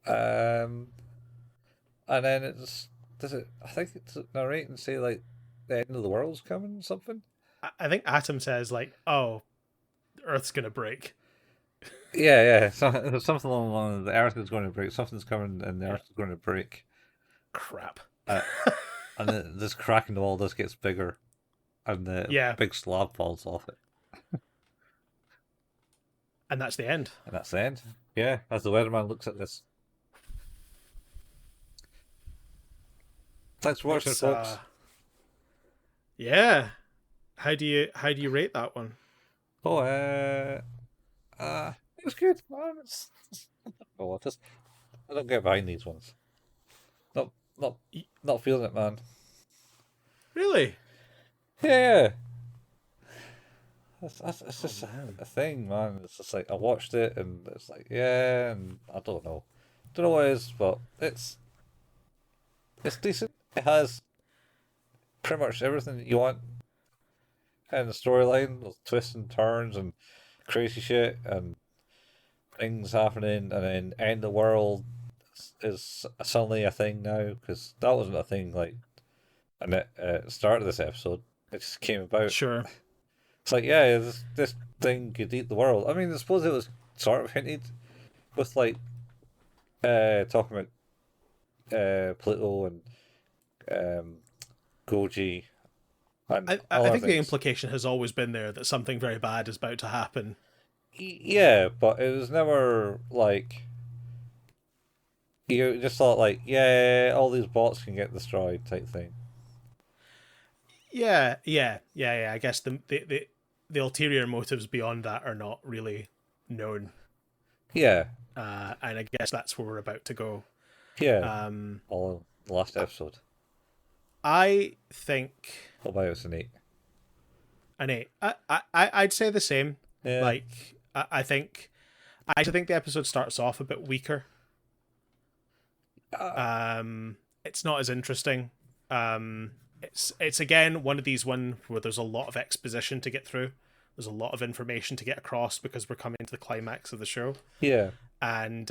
Um, and then it's does it? I think it's narrate and say like the end of the world's coming or something. I think Atom says like, "Oh, Earth's gonna break." Yeah. Something along the lines of the Earth is going to break. Something's coming, and the Yeah. Earth is going to break. Crap. Uh, and then this crack in the wall just gets bigger, and the Yeah, big slab falls off it, and that's the end. and that's the end. Yeah, as the weatherman looks at this. Thanks for watching, It's folks. yeah. How do you rate that one? Oh, it was good, man. Oh, I don't get behind these ones. Not, not, not feeling it, man. Really? Yeah. It's Oh just man. a thing, man. It's just like I watched it and it's like yeah, and I don't know what it is, but it's decent. It has pretty much everything that you want in the storyline, with twists and turns and crazy shit and things happening, and then end the world is suddenly a thing now because that wasn't a thing like and at the start of this episode. It just came about. Sure. It's like, yeah, this thing could eat the world. I mean, I suppose it was sort of hinted with like talking about Pluto and um, Goji and I other think the things. implication has always been there that something very bad is about to happen. Yeah, but it was never like you just thought like, yeah, all these bots can get destroyed type thing. Yeah. I guess the ulterior motives beyond that are not really known, Yeah, and I guess that's where we're about to go. yeah. Um, All in the last episode. I think What about it's an 8? an eight. I'd say the same. Yeah. Like I actually think the episode starts off a bit weaker. It's not as interesting. It's again one of these one where there's a lot of exposition to get through. There's a lot of information to get across because we're coming to the climax of the show. Yeah. And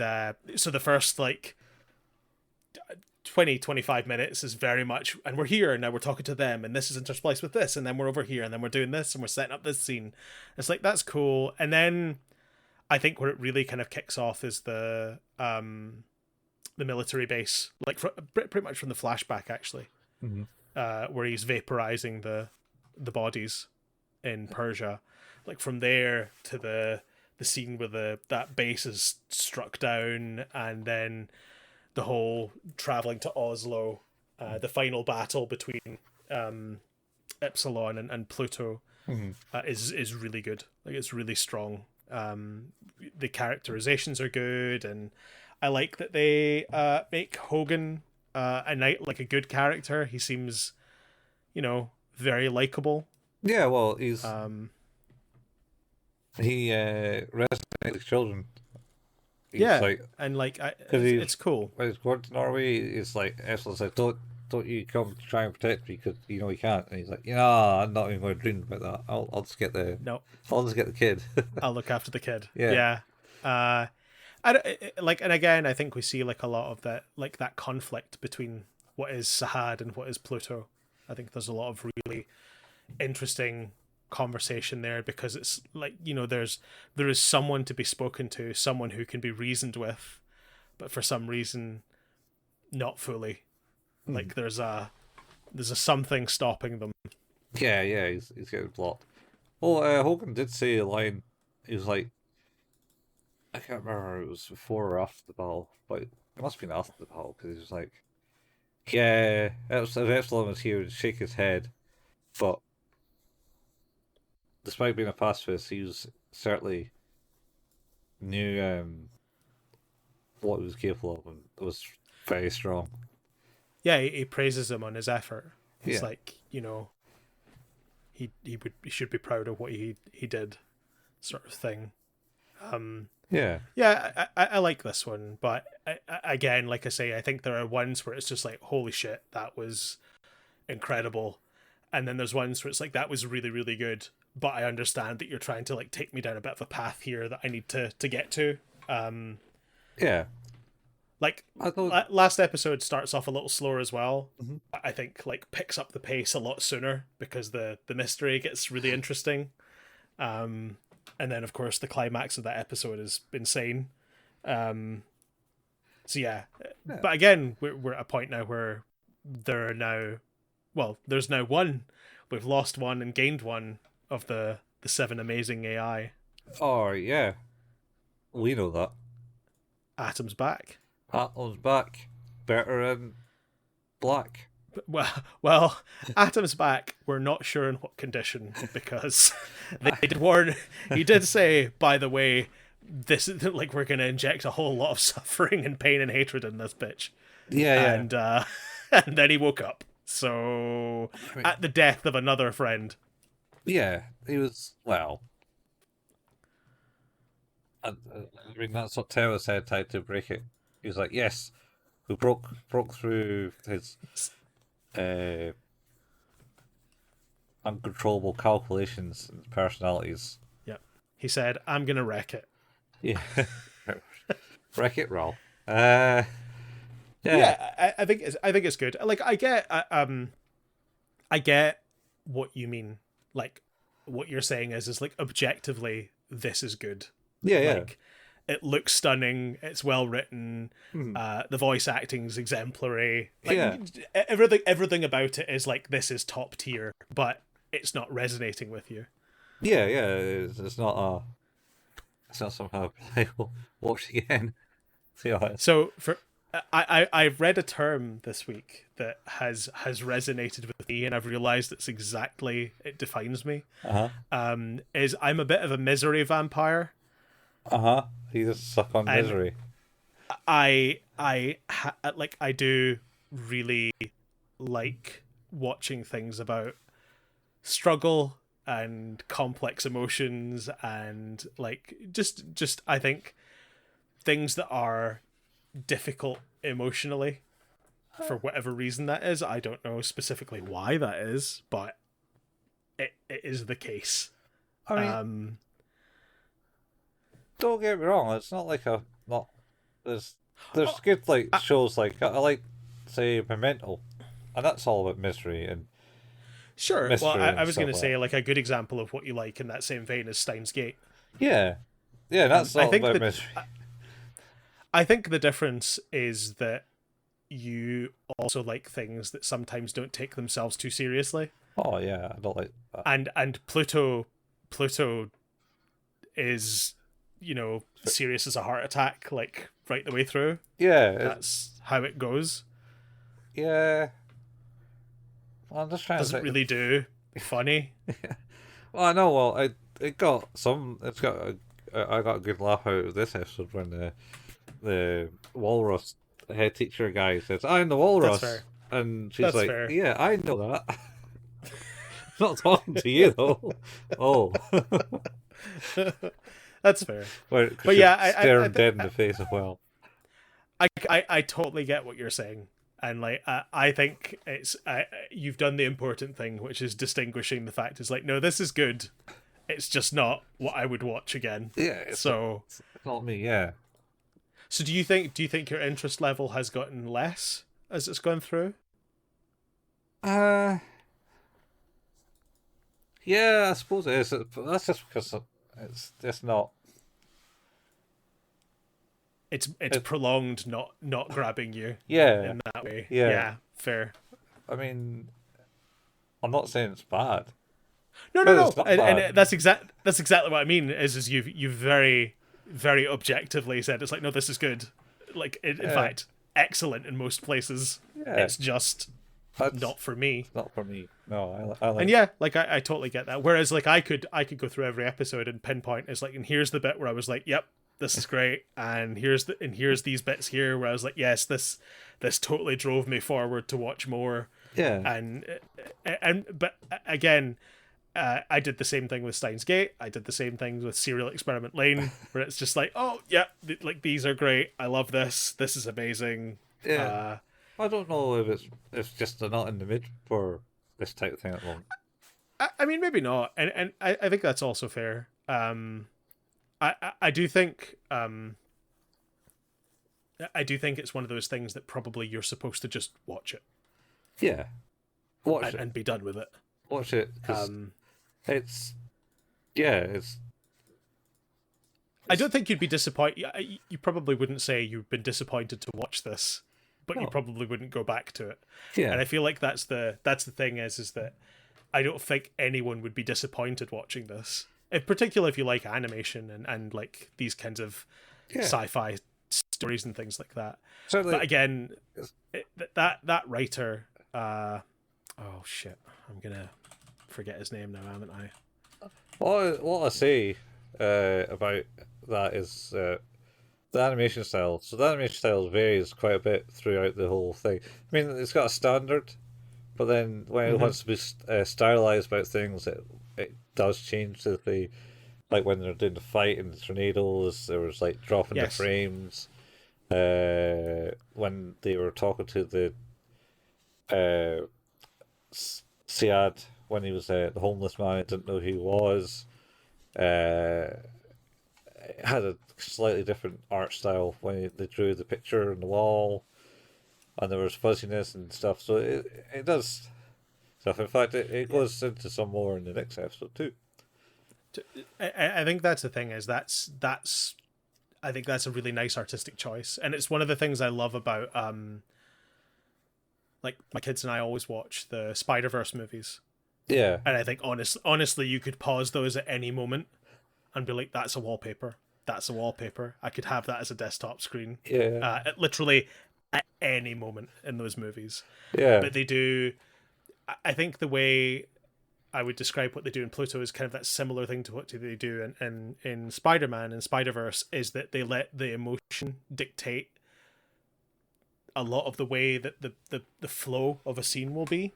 so the first like 20-25 minutes is very much, and we're here and now we're talking to them and this is interspliced with this and then we're over here and then we're doing this and we're setting up this scene. It's like that's cool. And then I think where it really kind of kicks off is the military base, like pretty much from the flashback actually, Mm-hmm. where he's vaporizing the bodies in Persia. Like from there to the scene where that base is struck down, and then the whole traveling to Oslo, the final battle between Epsilon and Pluto Mm-hmm. is really good. Like it's really strong. The characterizations are good, and I like that they make Hogan a knight like a good character. He seems, very likable. Yeah, well, Um, he resonates with children. He's yeah, like, and like because it's cool. when he's going to Norway, it's like Essel's like, don't you come to try and protect me because you know he can't, and he's like, I'm not even going to dream about that. I'll just get No, the kid. I'll look after the kid. Yeah. Yeah. And again, I think we see like a lot of that, like that conflict between what is Sahad and what is Pluto. I think there's a lot of really interesting conversation there, because it's like, there is someone to be spoken to, someone who can be reasoned with, but for some reason not fully. Like there's a something stopping them. Yeah, he's getting blocked. Well, Hogan did say a line. He was like, I can't remember if it was before or after the battle, but it must have been after the battle, because he was like, yeah, if Epsilon was here, he'd shake his head, but despite being a pacifist, he was certainly knew what he was capable of, and it was very strong. Yeah, he praises him on his effort. It's Yeah. like, he should be proud of what he did, sort of thing. Yeah. Yeah, I like this one, but again, like I say, I think there are ones where it's just like, holy shit, that was incredible, and then there's ones where it's like, that was really, really good, but I understand that you're trying to like take me down a bit of a path here that I need to get to. Yeah. Like I thought. last episode starts off a little slower as well. Mm-hmm. I think like picks up the pace a lot sooner because the mystery gets really interesting. And then of course the climax of that episode is insane. So yeah. But again, we're at a point now where there's now one. We've lost one and gained one of the 7 amazing AI. Oh, yeah. We know that. Atom's back. Atlas back. Better in black. Well, Atom's back. We're not sure in what condition, because they did warn. He did say, by the way, this is like, we're going to inject a whole lot of suffering and pain and hatred in this bitch. Yeah. And and then he woke up. So at the death of another friend. Yeah, he was, well. I mean, that's what Tenma said, tried to break it. He was like, yes, we broke through his uncontrollable calculations and personalities. Yep. He said, I'm going to wreck it. Yeah. Wreck it, Raul. Yeah. I think it's good. Like, I get what you mean. Like, what you're saying is like, objectively, this is good. Yeah. Like, it looks stunning. It's well written. The voice acting's exemplary. Like, everything about it is like, this is top tier, but it's not resonating with you. Yeah. It's not somehow I will watch again. So I've read a term this week that has resonated with me, and I've realized it defines me. Is I'm a bit of a misery vampire. You just suck on misery. I do really like watching things about struggle and complex emotions, and like just I think things that are difficult emotionally, for whatever reason that is. I don't know specifically why that is, but it is the case. I mean, don't get me wrong. It's not like there's good like shows like I like, say, Memento, and that's all about mystery and sure. mystery. Well, I was going to like say, like, a good example of what you like in that same vein is Steins Gate. yeah, that's all about mystery. I think the difference is that you also like things that sometimes don't take themselves too seriously. Oh yeah, I don't like that. And Pluto is, serious as a heart attack, like, right the way through. Yeah, that's how it goes. Yeah, I'm just trying. Doesn't really do funny. Yeah. Well, I know. Well, I got a good laugh out of this episode when the walrus head teacher guy says, "I'm the walrus," and she's like, fair. "Yeah, I know that." Not talking to you though. Oh. That's fair. But yeah, I stare him dead in the face as well. I totally get what you're saying, and like I think it's you've done the important thing, which is distinguishing the fact is like, no, this is good. It's just not what I would watch again. Yeah. It's not me. Yeah. So do you think your interest level has gotten less as it's gone through? Uh, yeah, I suppose it is. But that's just because it's just not. It's It, prolonged not grabbing you yeah, in that way. yeah. Yeah, fair. I mean, I'm not saying it's bad, No, no, but it's no. not And bad. that's exactly what I mean. Is you've very very objectively said it's like no, this is good. Like in Yeah, fact, excellent in most places. yeah. It's just That's not for me. it's not for me. No, I And like. yeah, like I totally get that. Whereas like I could go through every episode and pinpoint is like, and here's the bit where I was like, yep, this is great, and here's these bits here where I was like, yes, this totally drove me forward to watch more. Yeah, And but again, I did the same thing with Steins Gate. I did the same thing with Serial Experiment Lane, where it's just like, oh yeah, like these are great. I love this. This is amazing. yeah. Uh, I don't know if it's just they're not in the mood for this type of thing at the moment. I mean, maybe not, and I think that's also fair. I do think I do think it's one of those things that probably you're supposed to just watch it Yeah, watch and, it, and be done with it. watch it, because Um, it's yeah, it's I don't think you'd be disappointed. You probably wouldn't say you've been disappointed to watch this, but you no, probably wouldn't go back to it. yeah, And I feel like that's the thing is that I don't think anyone would be disappointed watching this. In particular, if you like animation and like these kinds of yeah. sci-fi stories and things like that. But Certainly, again, that writer, oh shit, I'm gonna forget his name now, haven't I? what I say about that is the animation style. So the animation style varies quite a bit throughout the whole thing. I mean, it's got a standard, but then when it Mm-hmm. wants to be stylized about things, it does change to the like when they're doing the fight in the tornadoes. There was like dropping the Yes. frames. When they were talking to the uh, Siad when he was the homeless man, I didn't know who he was. Uh, it had a slightly different art style when they drew the picture on the wall, and there was fuzziness and stuff. So it does stuff. In fact, it Yeah. goes into some more in the next episode too. I think that's the thing is that's I think that's a really nice artistic choice, and it's one of the things I love about like my kids and I always watch the Spider-Verse movies, Yeah, and I think honestly you could pause those at any moment and be like, that's a wallpaper. That's a wallpaper. I could have that as a desktop screen. yeah, Literally at any moment in those movies. yeah, But they do. I think the way I would describe what they do in Pluto is kind of that similar thing to what they do in Spider-Man and Spider-Verse is that they let the emotion dictate a lot of the way that the flow of a scene will be.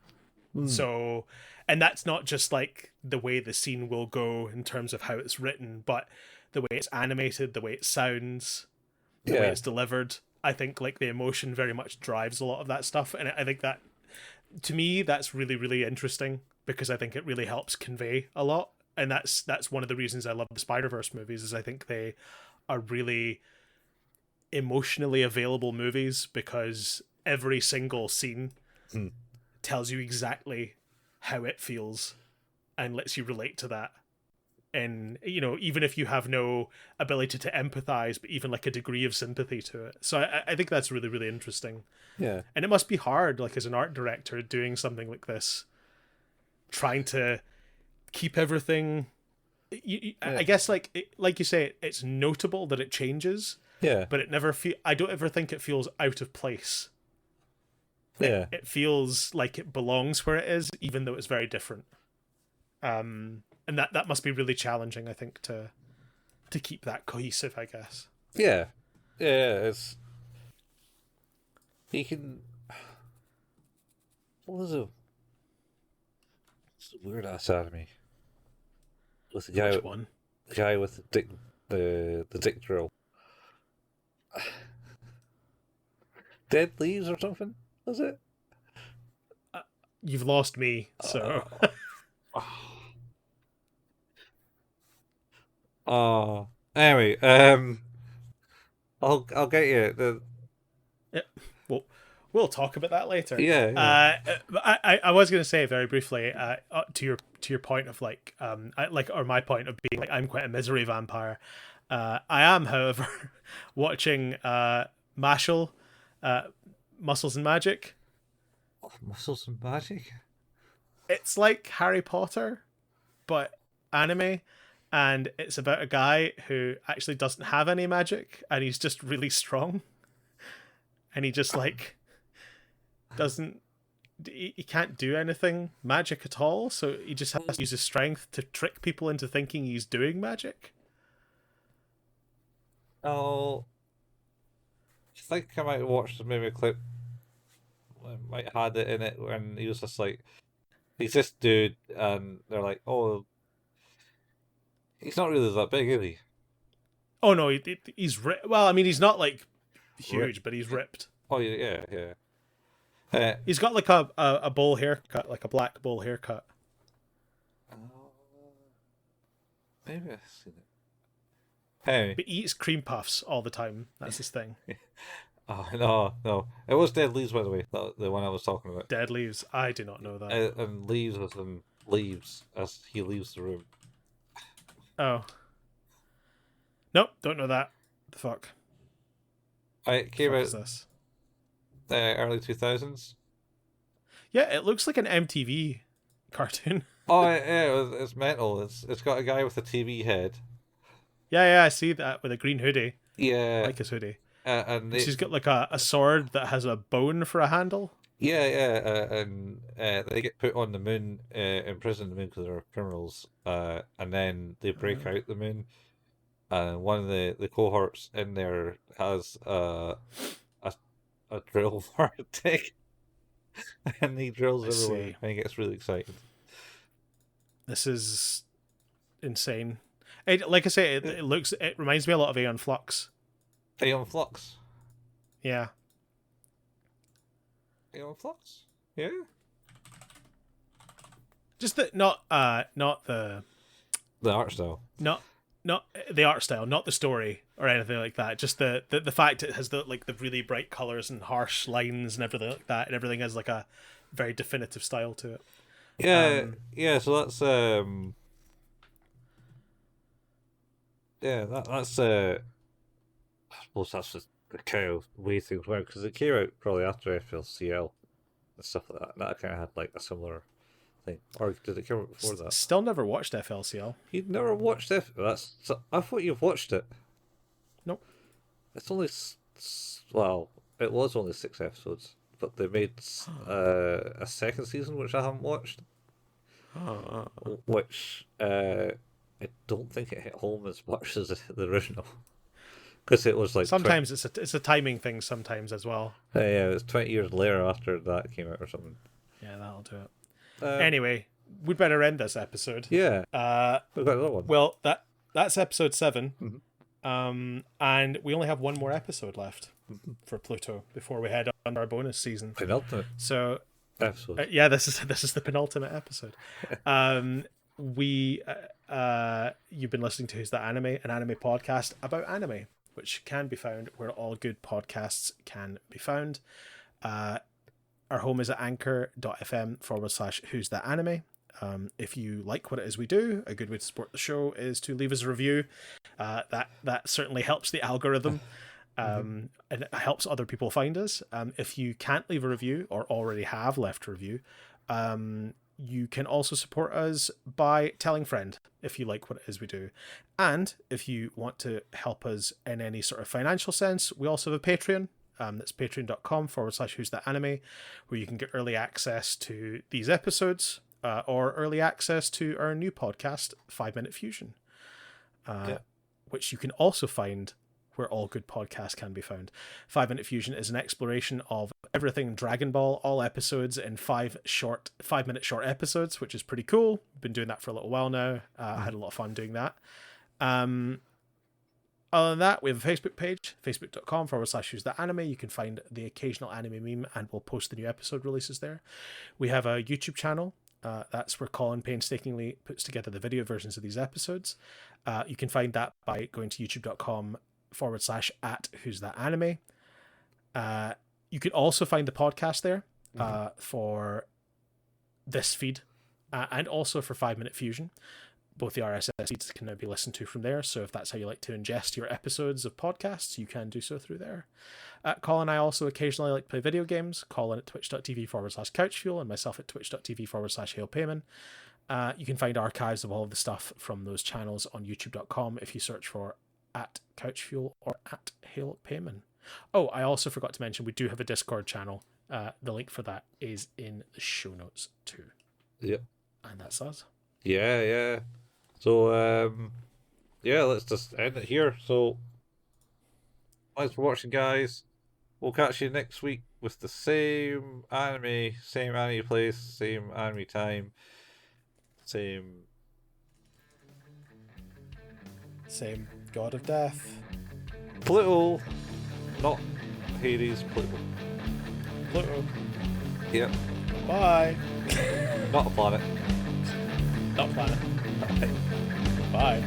So, and that's not just like the way the scene will go in terms of how it's written, but the way it's animated, the way it sounds, the way yeah, it's delivered. I think like the emotion very much drives a lot of that stuff, and I think that to me that's really really interesting because I think it really helps convey a lot, and that's one of the reasons I love the Spider-Verse movies is I think they are really emotionally available movies because every single scene Hmm. tells you exactly how it feels and lets you relate to that. And even if you have no ability to empathize, but even like a degree of sympathy to it. So I think that's really really interesting, yeah, and it must be hard, like as an art director doing something like this, trying to keep everything. yeah, I guess like you say, it's notable that it changes, yeah, but it never feel. I don't ever think it feels out of place. yeah, It feels like it belongs where it is, even though it's very different. And that must be really challenging, I think, to keep that cohesive, I guess. yeah, yeah. He can. What was it? It's a weird ass anime with Which one? the guy with the dick drill. Dead leaves or something? Was it? You've lost me, so Oh. Anyway, I'll get you the. Yeah, we'll talk about that later. Yeah, yeah. I was going to say very briefly to your point of like or my point of being like I'm quite a misery vampire. I am, however, watching Mashal, Muscles and Magic. Muscles and magic. It's like Harry Potter, but anime, and it's about a guy who actually doesn't have any magic, and he's just really strong, and he just like doesn't. He can't do anything magic at all, so he just has to use his strength to trick people into thinking he's doing magic. Oh, I think I might have watched maybe a clip. I might have had it in it when he was just like, he's this dude, and they're like, oh, he's not really that big, is he? Oh no, he's well. I mean, he's not like Rip. huge, but he's ripped. Oh yeah, yeah. He's got like a bowl haircut, like a black bowl haircut. Uh, maybe I've seen it. Hey. But he eats cream puffs all the time. That's his thing. Oh no, no. It was Dead Leaves, by the way. The one I was talking about. Dead leaves. I do not know that. And leaves as in leaves as he leaves the room. Oh. Nope, don't know that. The fuck? It came Fuck out is this? early 2000s. Yeah, it looks like an MTV cartoon. Oh yeah, it's mental. It's got a guy with a TV head. Yeah, I see that with a green hoodie. I Yeah, like his hoodie. and She's got like a sword that has a bone for a handle. yeah, and they get put on the moon, imprisoned the moon because they're criminals. And then they break out the moon, and one of the cohorts in there has a drill for a tick, and he drills I everywhere, see. and he gets really excited. This is insane. Like I say, it reminds me a lot of Aeon Flux. Aeon Flux. Yeah. Aeon Flux. Yeah. Just that not the The art style. not the art style, not the story or anything like that. Just the fact it has the really bright colors and harsh lines and everything like that, and everything has like a very definitive style to it. Yeah, yeah. So that's yeah, that's I suppose that's just the kind of way things went because it came out probably after FLCL and stuff like that. And that kind of had like a similar thing, or did it come out before that? Still never watched FLCL. You've never watched it? I thought you've watched it. Nope. It's only well, it was only 6 episodes, but they made a second season which I haven't watched, which I don't think it hit home as much as the original. Because it was like Sometimes it's a timing thing. Sometimes as well. yeah, it was 20 years later after that came out or something. Yeah, that'll do it. Uh, Anyway, we'd better end this episode. yeah, we've got another one. Well, that's episode 7. Mhm. And we only have one more episode left for Pluto before we head on our bonus season. Penultimate So episode. yeah, this is the penultimate episode. You've been listening to Who's That Anime, an anime podcast about anime, which can be found where all good podcasts can be found. Our home is at anchor.fm/Who's That Anime. If you like what it is we do, a good way to support the show is to leave us a review. That certainly helps the algorithm. And it helps other people find us. If you can't leave a review or already have left a review, you can also support us by telling a friend if you like what it is we do. And if you want to help us in any sort of financial sense, we also have a Patreon. That's patreon.com/Who's That Anime, where you can get early access to these episodes or early access to our new podcast, 5 Minute Fusion, which you can also find where all good podcasts can be found. 5 Minute Fusion is an exploration of everything Dragon Ball, all episodes in 5-minute short episodes, which is pretty cool. Been doing that for a little while now. I had a lot of fun doing that. Other than that, we have a Facebook page, facebook.com/Who's That Anime. You can find the occasional anime meme and we'll post the new episode releases there. We have a YouTube channel. That's where Colin painstakingly puts together the video versions of these episodes. You can find that by going to at Who's That Anime. You can also find the podcast there for this feed and also for 5 Minute Fusion. Both the RSS feeds can now be listened to from there, so if that's how you like to ingest your episodes of podcasts, you can do so through there. Colin and I also occasionally like to play video games. Colin at twitch.tv/couchfuel and myself at twitch.tv/hailpayman. You can find archives of all of the stuff from those channels on youtube.com if you search for at couchfuel or at hailpayman. Oh, I also forgot to mention we do have a Discord channel. The link for that is in the show notes too. Yep. And that's us. Yeah. So, let's just end it here. So, thanks for watching, guys. We'll catch you next week with the same anime place, same anime time, same God of Death. Pluto, not Hades, Pluto. Pluto. Yep. Bye. Not a planet. Not planet. Bye.